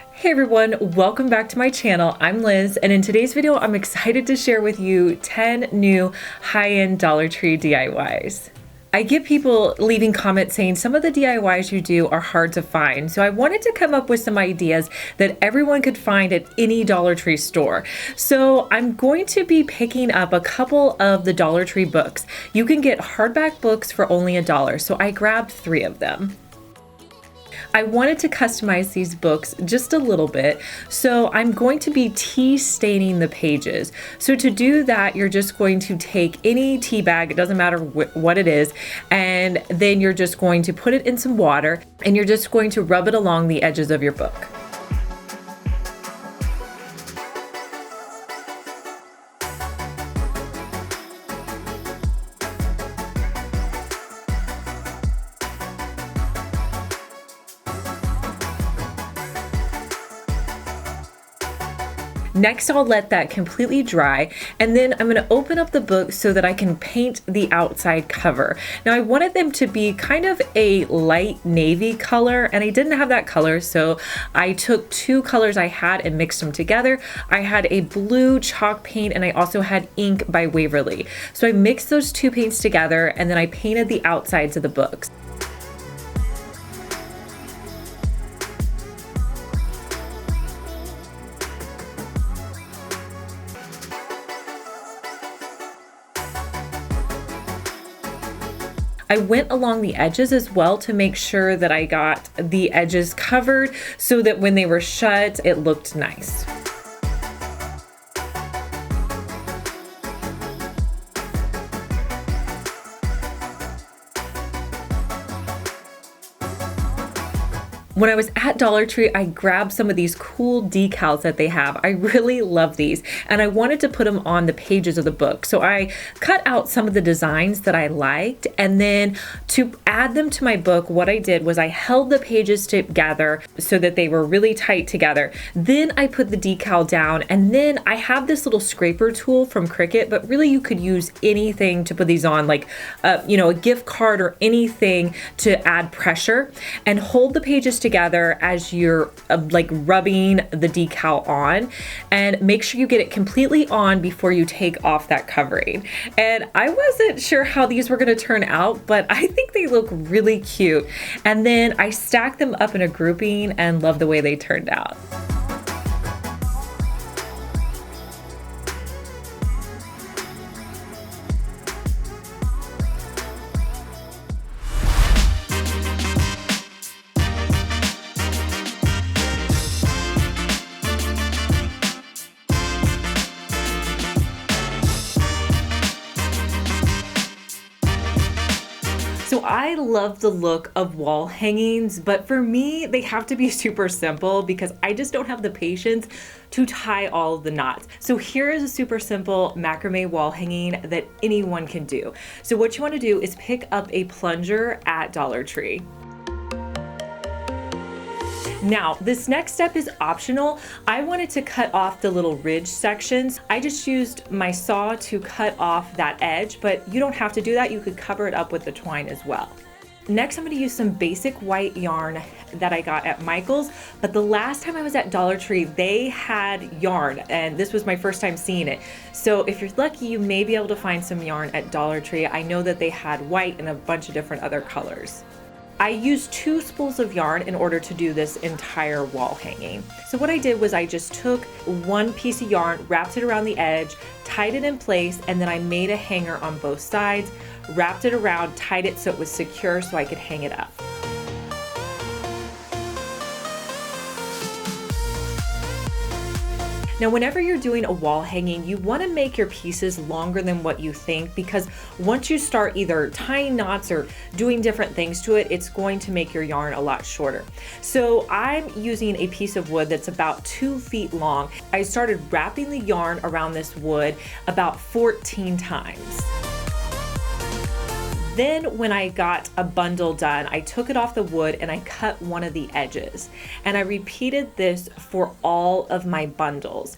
Hey everyone, welcome back to my channel. I'm Liz, and in today's video, I'm excited to share with you 10 new high-end Dollar Tree DIYs. I get people leaving comments saying some of the DIYs you do are hard to find, so I wanted to come up with some ideas that everyone could find at any Dollar Tree store. So I'm going to be picking up a couple of the Dollar Tree books. You can get hardback books for only $1, so I grabbed 3 of them. I wanted to customize these books just a little bit, so I'm going to be tea staining the pages. So to do that, you're just going to take any tea bag, it doesn't matter what it is, and then you're just going to put it in some water, and you're just going to rub it along the edges of your book. Next, I'll let that completely dry, and then I'm going to open up the book so that I can paint the outside cover. Now, I wanted them to be kind of a light navy color, and I didn't have that color, so I took 2 colors I had and mixed them together. I had a blue chalk paint, and I also had ink by Waverly. So I mixed those 2 paints together, and then I painted the outsides of the books. I went along the edges as well to make sure that I got the edges covered so that when they were shut, it looked nice. When I was at Dollar Tree, I grabbed some of these cool decals that they have. I really love these, and I wanted to put them on the pages of the book. So I cut out some of the designs that I liked, and then to add them to my book, what I did was I held the pages together so that they were really tight together. Then I put the decal down, and then I have this little scraper tool from Cricut, but really you could use anything to put these on, like a gift card or anything to add pressure, and hold the pages together as you're like rubbing the decal on, and make sure you get it completely on before you take off that covering. And I wasn't sure how these were going to turn out, but I think they look really cute. And then I stacked them up in a grouping and love the way they turned out. So I love the look of wall hangings, but for me, they have to be super simple because I just don't have the patience to tie all of the knots. So here is a super simple macrame wall hanging that anyone can do. So what you want to do is pick up a plunger at Dollar Tree. Now, this next step is optional. I wanted to cut off the little ridge sections. I just used my saw to cut off that edge, but you don't have to do that. You could cover it up with the twine as well. Next, I'm going to use some basic white yarn that I got at Michael's, but the last time I was at Dollar Tree, they had yarn, and this was my first time seeing it. So if you're lucky, you may be able to find some yarn at Dollar Tree. I know that they had white and a bunch of different other colors. I used 2 spools of yarn in order to do this entire wall hanging. So what I did was I just took 1 piece of yarn, wrapped it around the edge, tied it in place, and then I made a hanger on both sides, wrapped it around, tied it so it was secure so I could hang it up. Now, whenever you're doing a wall hanging, you want to make your pieces longer than what you think, because once you start either tying knots or doing different things to it, it's going to make your yarn a lot shorter. So I'm using a piece of wood that's about 2 feet long. I started wrapping the yarn around this wood about 14 times. Then when I got a bundle done, I took it off the wood and I cut one of the edges. And I repeated this for all of my bundles.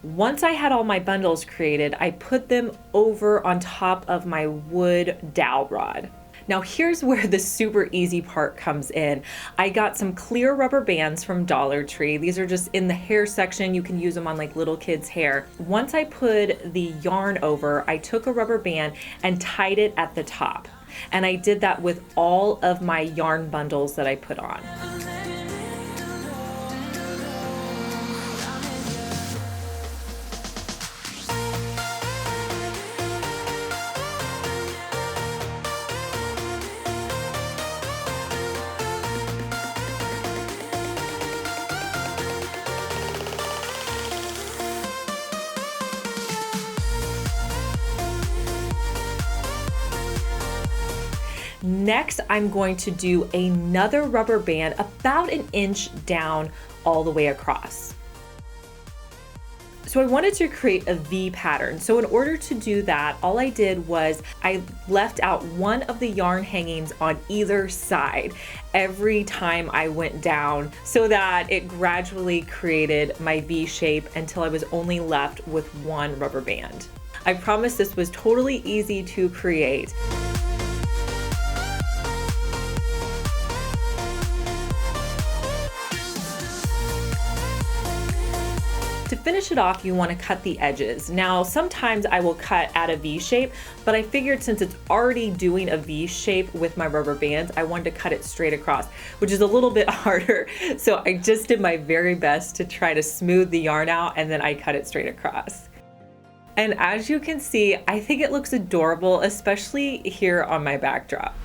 Once I had all my bundles created, I put them over on top of my wood dowel rod. Now here's where the super easy part comes in. I got some clear rubber bands from Dollar Tree. These are just in the hair section. You can use them on like little kids' hair. Once I put the yarn over, I took a rubber band and tied it at the top. And I did that with all of my yarn bundles that I put on. Next, I'm going to do another rubber band about an inch down all the way across. So I wanted to create a V pattern. So in order to do that, all I did was I left out one of the yarn hangings on either side every time I went down so that it gradually created my V shape until I was only left with one rubber band. I promise this was totally easy to create. To finish it off, you want to cut the edges. Now, sometimes I will cut at a V shape, but I figured since it's already doing a V shape with my rubber bands, I wanted to cut it straight across, which is a little bit harder. So I just did my very best to try to smooth the yarn out, and then I cut it straight across. And as you can see, I think it looks adorable, especially here on my backdrop.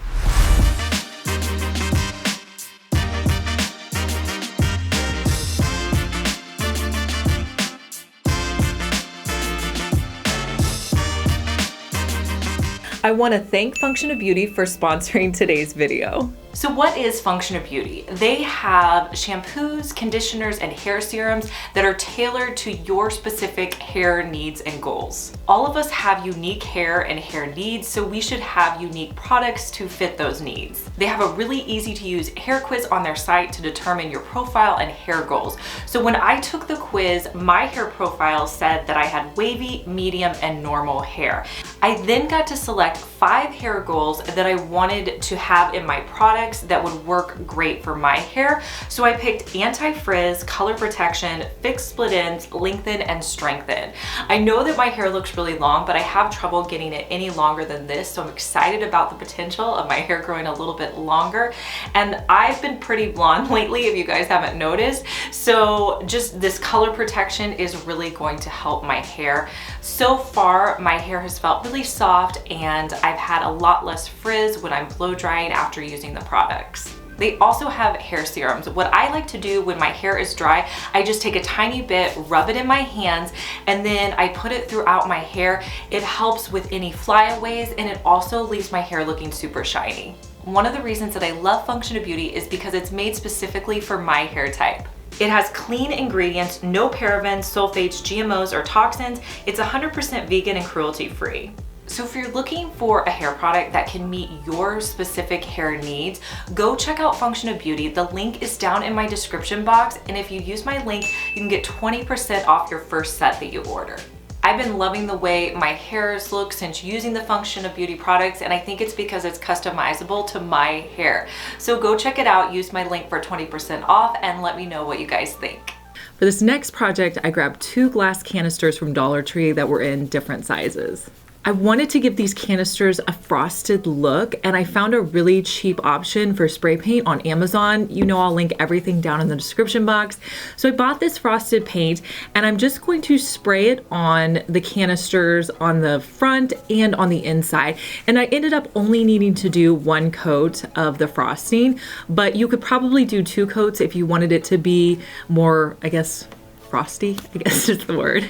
I want to thank Function of Beauty for sponsoring today's video. So what is Function of Beauty? They have shampoos, conditioners, and hair serums that are tailored to your specific hair needs and goals. All of us have unique hair and hair needs, so we should have unique products to fit those needs. They have a really easy to use hair quiz on their site to determine your profile and hair goals. So when I took the quiz, my hair profile said that I had wavy, medium, and normal hair. I then got to select 5 hair goals that I wanted to have in my products that would work great for my hair. So I picked anti-frizz, color protection, fixed split ends, lengthen, and strengthen. I know that my hair looks really long, but I have trouble getting it any longer than this. So I'm excited about the potential of my hair growing a little bit longer. And I've been pretty blonde lately, if you guys haven't noticed. So just this color protection is really going to help my hair. So far, my hair has felt really soft, and I've had a lot less frizz when I'm blow drying after using the products. They also have hair serums. What I like to do when my hair is dry, I just take a tiny bit, rub it in my hands, and then I put it throughout my hair. It helps with any flyaways, and it also leaves my hair looking super shiny. One of the reasons that I love Function of Beauty is because it's made specifically for my hair type. It has clean ingredients, no parabens, sulfates, GMOs, or toxins. It's 100% vegan and cruelty-free. So if you're looking for a hair product that can meet your specific hair needs, go check out Function of Beauty. The link is down in my description box, and if you use my link, you can get 20% off your first set that you order. I've been loving the way my hairs look since using the Function of Beauty products, and I think it's because it's customizable to my hair. So go check it out, use my link for 20% off, and let me know what you guys think. For this next project, I grabbed 2 glass canisters from Dollar Tree that were in different sizes. I wanted to give these canisters a frosted look, and I found a really cheap option for spray paint on Amazon. You know, I'll link everything down in the description box. So I bought this frosted paint, and I'm just going to spray it on the canisters on the front and on the inside. And I ended up only needing to do 1 coat of the frosting, but you could probably do 2 coats if you wanted it to be more, I guess, frosty, I guess is the word.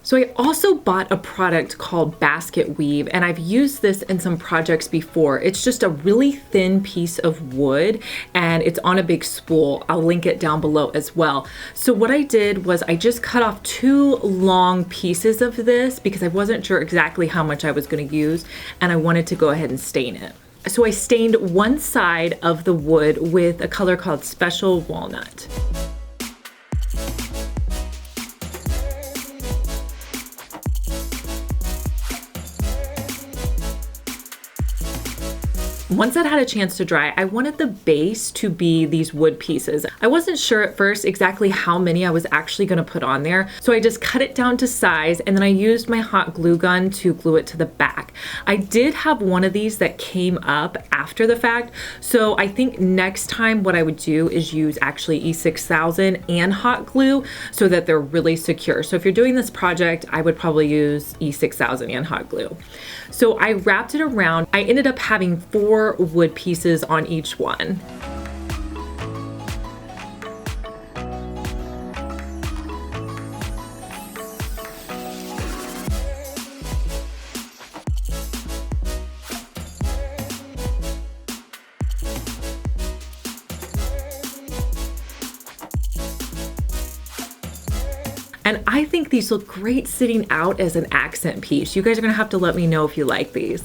So I also bought a product called Basket Weave, and I've used this in some projects before. It's just a really thin piece of wood, and it's on a big spool. I'll link it down below as well. So what I did was I just cut off 2 long pieces of this because I wasn't sure exactly how much I was going to use, and I wanted to go ahead and stain it. So I stained one side of the wood with a color called Special Walnut. Once that had a chance to dry, I wanted the base to be these wood pieces. I wasn't sure at first exactly how many I was actually going to put on there, so I just cut it down to size, and then I used my hot glue gun to glue it to the back. I did have one of these that came up after the fact, so I think next time what I would do is use actually E6000 and hot glue so that they're really secure. So if you're doing this project, I would probably use E6000 and hot glue. So I wrapped it around. I ended up having 4 wood pieces on each one. And I think these look great sitting out as an accent piece. You guys are gonna have to let me know if you like these.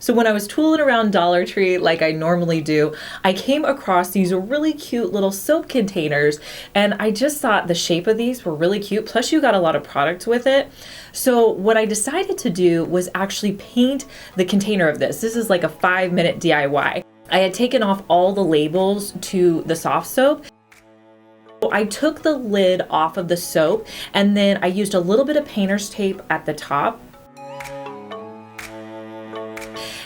So when I was tooling around Dollar Tree like I normally do, I came across these really cute little soap containers, and I just thought the shape of these were really cute. Plus you got a lot of products with it. So what I decided to do was actually paint the container of this. This is like a 5-minute DIY. I had taken off all the labels to the soft soap. I took the lid off of the soap, and then I used a little bit of painter's tape at the top.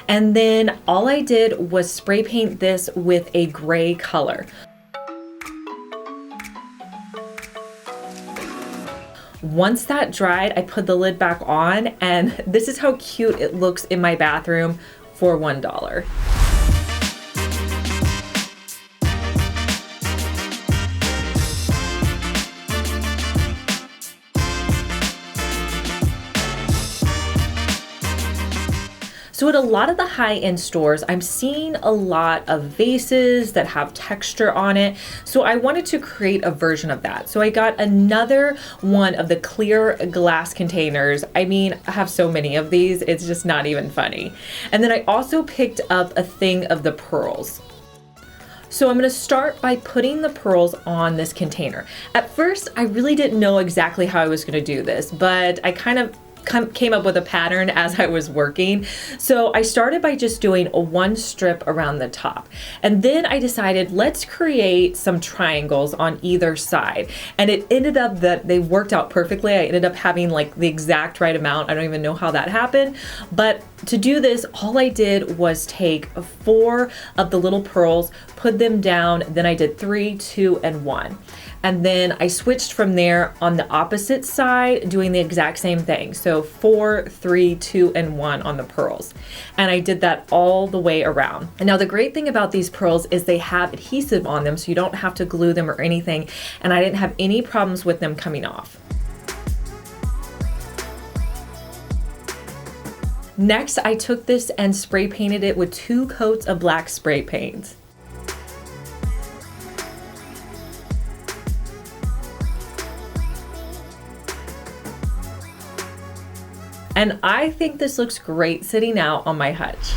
And then all I did was spray paint this with a gray color. Once that dried, I put the lid back on, and this is how cute it looks in my bathroom for $1. So at a lot of the high-end stores, I'm seeing a lot of vases that have texture on it. So I wanted to create a version of that. So I got another one of the clear glass containers. I mean, I have so many of these, it's just not even funny. And then I also picked up a thing of the pearls. So I'm gonna start by putting the pearls on this container. At first, I really didn't know exactly how I was gonna do this, but I kind of came up with a pattern as I was working. So I started by just doing a 1 strip around the top. And then I decided, let's create some triangles on either side. And it ended up that they worked out perfectly. I ended up having like the exact right amount. I don't even know how that happened. But to do this, all I did was take 4 of the little pearls, put them down, then I did 3, 2, and 1. And then I switched from there on the opposite side, doing the exact same thing. So 4, 3, 2, and 1 on the pearls. And I did that all the way around. And now the great thing about these pearls is they have adhesive on them, so you don't have to glue them or anything. And I didn't have any problems with them coming off. Next, I took this and spray painted it with 2 coats of black spray paint. And I think this looks great sitting out on my hutch.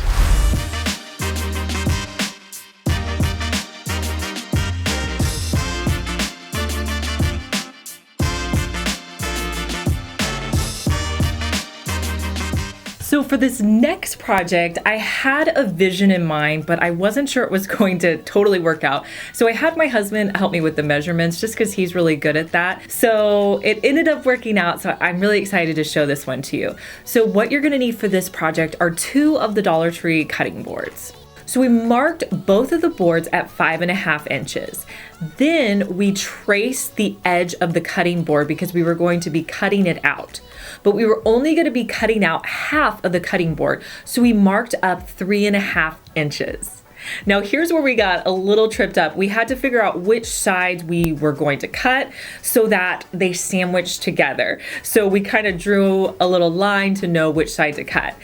So for this next project, I had a vision in mind, but I wasn't sure it was going to totally work out. So I had my husband help me with the measurements just because he's really good at that. So it ended up working out. So I'm really excited to show this one to you. So what you're gonna need for this project are 2 of the Dollar Tree cutting boards. So we marked both of the boards at 5.5 inches. Then we traced the edge of the cutting board because we were going to be cutting it out. But we were only going to be cutting out half of the cutting board. So we marked up 3.5 inches. Now here's where we got a little tripped up. We had to figure out which sides we were going to cut so that they sandwiched together. So we kind of drew a little line to know which side to cut.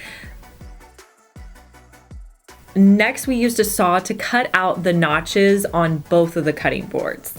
Next, we used a saw to cut out the notches on both of the cutting boards.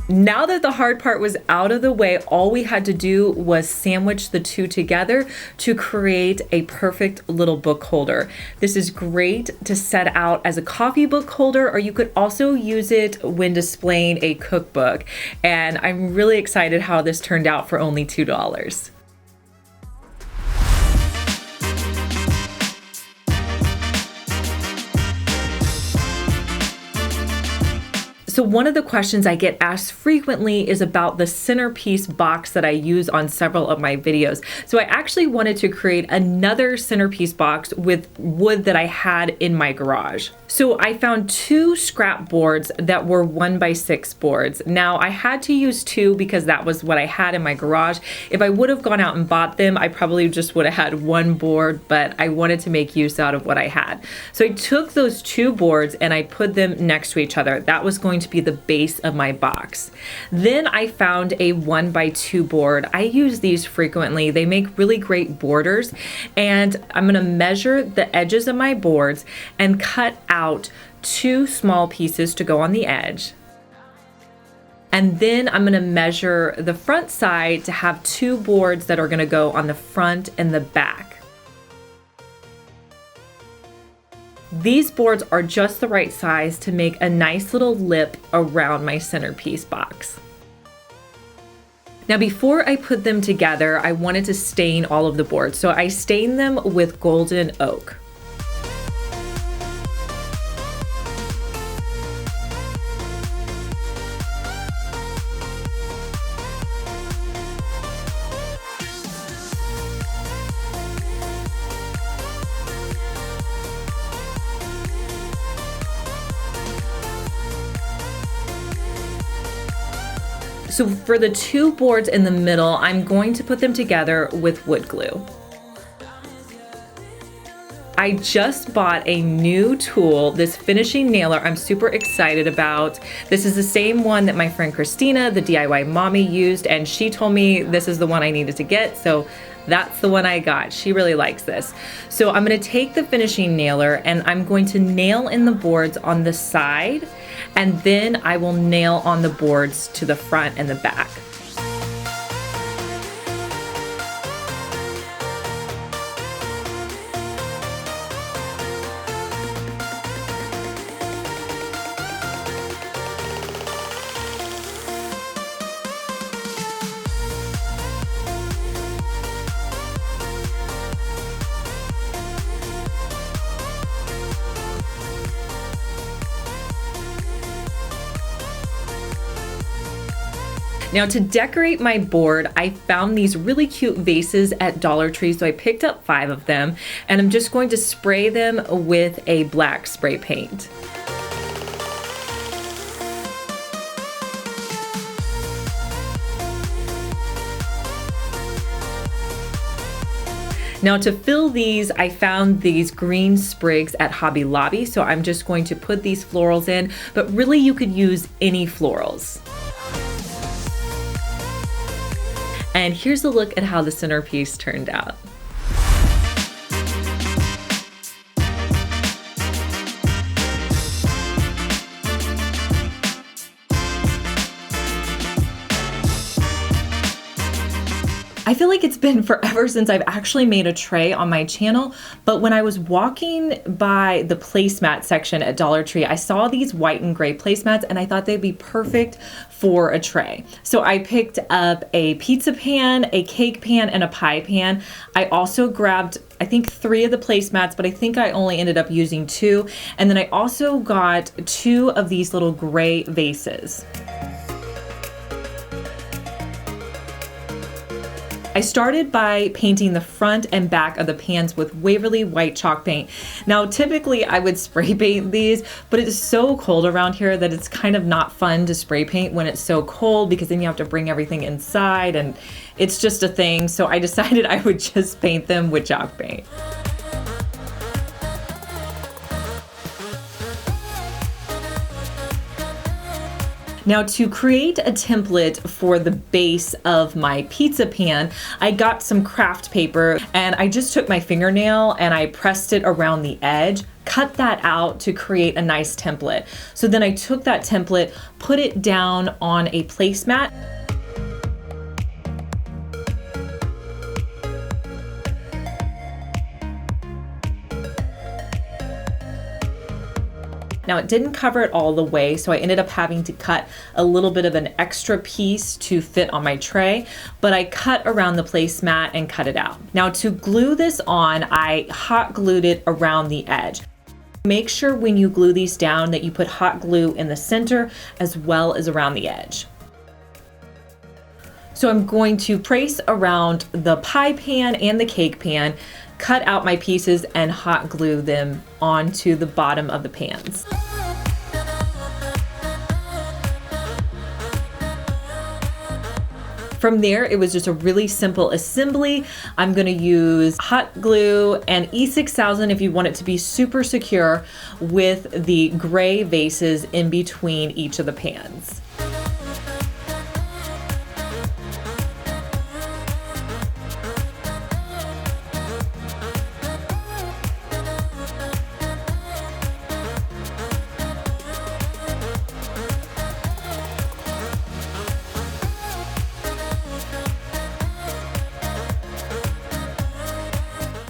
Now that the hard part was out of the way, all we had to do was sandwich the two together to create a perfect little book holder. This is great to set out as a coffee book holder, or you could also use it when displaying a cookbook. And I'm really excited how this turned out for only $2. So one of the questions I get asked frequently is about the centerpiece box that I use on several of my videos. So I actually wanted to create another centerpiece box with wood that I had in my garage. So I found 2 scrap boards that were 1x6 boards. Now I had to use 2 because that was what I had in my garage. If I would have gone out and bought them, I probably just would have had 1 board, but I wanted to make use out of what I had. So I took those 2 boards and I put them next to each other. That was going to be the base of my box. Then I found a 1x2 board. I use these frequently. They make really great borders, and I'm going to measure the edges of my boards and cut out 2 small pieces to go on the edge. And then I'm going to measure the front side to have 2 boards that are going to go on the front and the back. These boards are just the right size to make a nice little lip around my centerpiece box. Now, before I put them together, I wanted to stain all of the boards. So I stained them with golden oak. So for the 2 boards in the middle, I'm going to put them together with wood glue. I just bought a new tool, this finishing nailer I'm super excited about. This is the same one that my friend Christina, the DIY mommy, used, and she told me this is the one I needed to get, so that's the one I got. She really likes this. So I'm going to take the finishing nailer and I'm going to nail in the boards on the side, and then I will nail on the boards to the front and the back. Now, to decorate my board, I found these really cute vases at Dollar Tree, so I picked up 5 of them, and I'm just going to spray them with a black spray paint. Now, to fill these, I found these green sprigs at Hobby Lobby, so I'm just going to put these florals in, but really you could use any florals. And here's a look at how the centerpiece turned out. I feel like it's been forever since I've actually made a tray on my channel, but when I was walking by the placemat section at Dollar Tree, I saw these white and gray placemats and I thought they'd be perfect for a tray. So I picked up a pizza pan, a cake pan, and a pie pan. I also grabbed, I think, 3 of the placemats, but I think I only ended up using 2. And then I also got 2 of these little gray vases. I started by painting the front and back of the pans with Waverly white chalk paint. Now, typically I would spray paint these, but it is so cold around here that it's kind of not fun to spray paint when it's so cold, because then you have to bring everything inside and it's just a thing. So I decided I would just paint them with chalk paint. Now, to create a template for the base of my pizza pan, I got some craft paper and I just took my fingernail and I pressed it around the edge, cut that out to create a nice template. So then I took that template, put it down on a placemat. Now it didn't cover it all the way, so I ended up having to cut a little bit of an extra piece to fit on my tray, but I cut around the placemat and cut it out. Now to glue this on, I hot glued it around the edge. Make sure when you glue these down that you put hot glue in the center as well as around the edge. So I'm going to trace around the pie pan and the cake pan, cut out my pieces and hot glue them onto the bottom of the pans. From there, it was just a really simple assembly. I'm gonna use hot glue and E6000 if you want it to be super secure, with the gray vases in between each of the pans.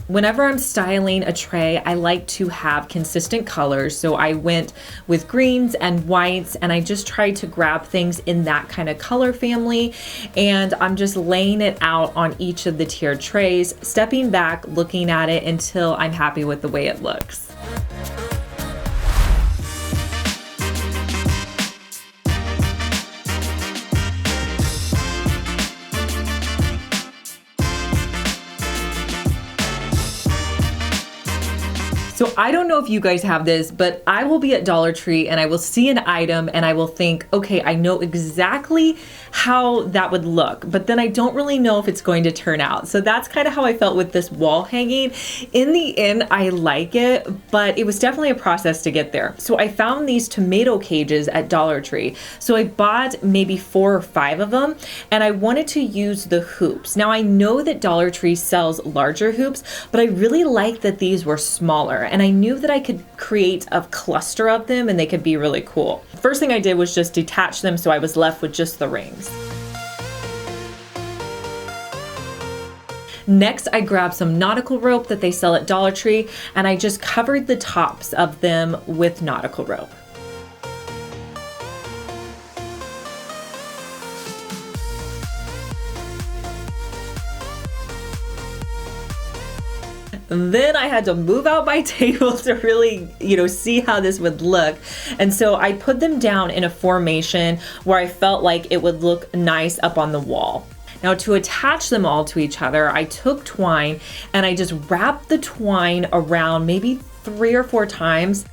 Whenever I'm styling a tray, I like to have consistent colors. So I went with greens and whites, and I just tried to grab things in that kind of color family. And I'm just laying it out on each of the tiered trays, stepping back, looking at it until I'm happy with the way it looks. So I don't know if you guys have this, but I will be at Dollar Tree and I will see an item and I will think, okay, I know exactly how that would look, but then I don't really know if it's going to turn out. So that's kind of how I felt with this wall hanging. In the end, I like it, but it was definitely a process to get there. So I found these tomato cages at Dollar Tree. So I bought maybe 4 or 5 of them, and I wanted to use the hoops. Now I know that Dollar Tree sells larger hoops, but I really liked that these were smaller, and I knew that I could create a cluster of them and they could be really cool. First thing I did was just detach them, so I was left with just the rings. Next, I grabbed some nautical rope that they sell at Dollar Tree, and I just covered the tops of them with nautical rope. Then I had to move out my table to really, see how this would look. And so I put them down in a formation where I felt like it would look nice up on the wall. Now to attach them all to each other, I took twine and I just wrapped the twine around maybe 3 or 4 times.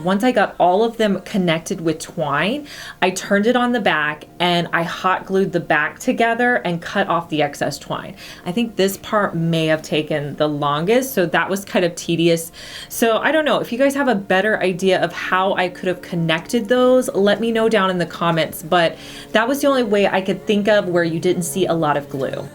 Once I got all of them connected with twine, I turned it on the back and I hot glued the back together and cut off the excess twine. I think this part may have taken the longest, so that was kind of tedious. So I don't know, if you guys have a better idea of how I could have connected those, let me know down in the comments, but that was the only way I could think of where you didn't see a lot of glue.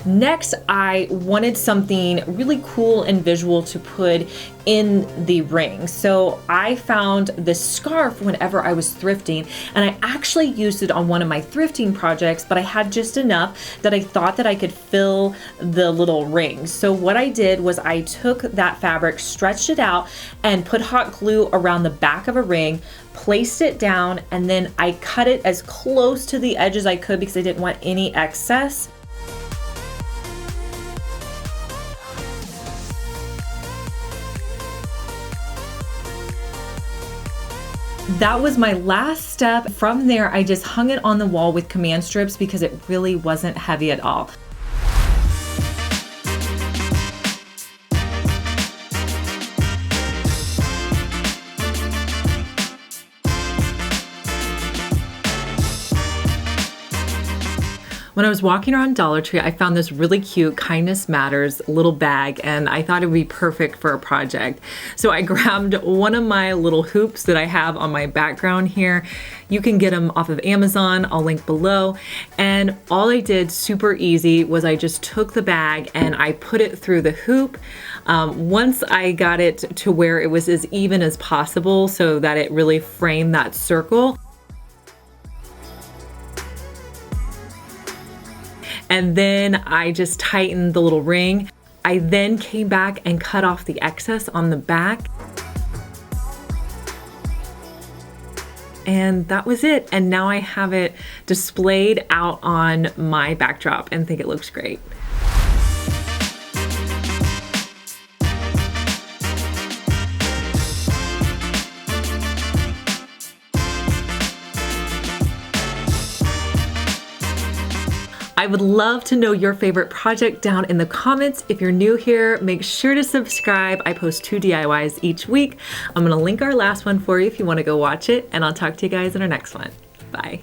Next, I wanted something really cool and visual to put in the ring. So I found this scarf whenever I was thrifting, and I actually used it on one of my thrifting projects, but I had just enough that I thought that I could fill the little rings. So what I did was I took that fabric, stretched it out, and put hot glue around the back of a ring, placed it down, and then I cut it as close to the edge as I could because I didn't want any excess. That was my last step. From there, I just hung it on the wall with command strips because it really wasn't heavy at all. When I was walking around Dollar Tree, I found this really cute Kindness Matters little bag, and I thought it would be perfect for a project. So I grabbed one of my little hoops that I have on my background here. You can get them off of Amazon, I'll link below. And all I did, super easy, was I just took the bag and I put it through the hoop. Once I got it to where it was as even as possible so that it really framed that circle, and then I just tightened the little ring. I then came back and cut off the excess on the back. And that was it. And now I have it displayed out on my backdrop and think it looks great. I would love to know your favorite project down in the comments. If you're new here, make sure to subscribe. I post 2 DIYs each week. I'm gonna link our last one for you if you wanna go watch it, and I'll talk to you guys in our next one. Bye.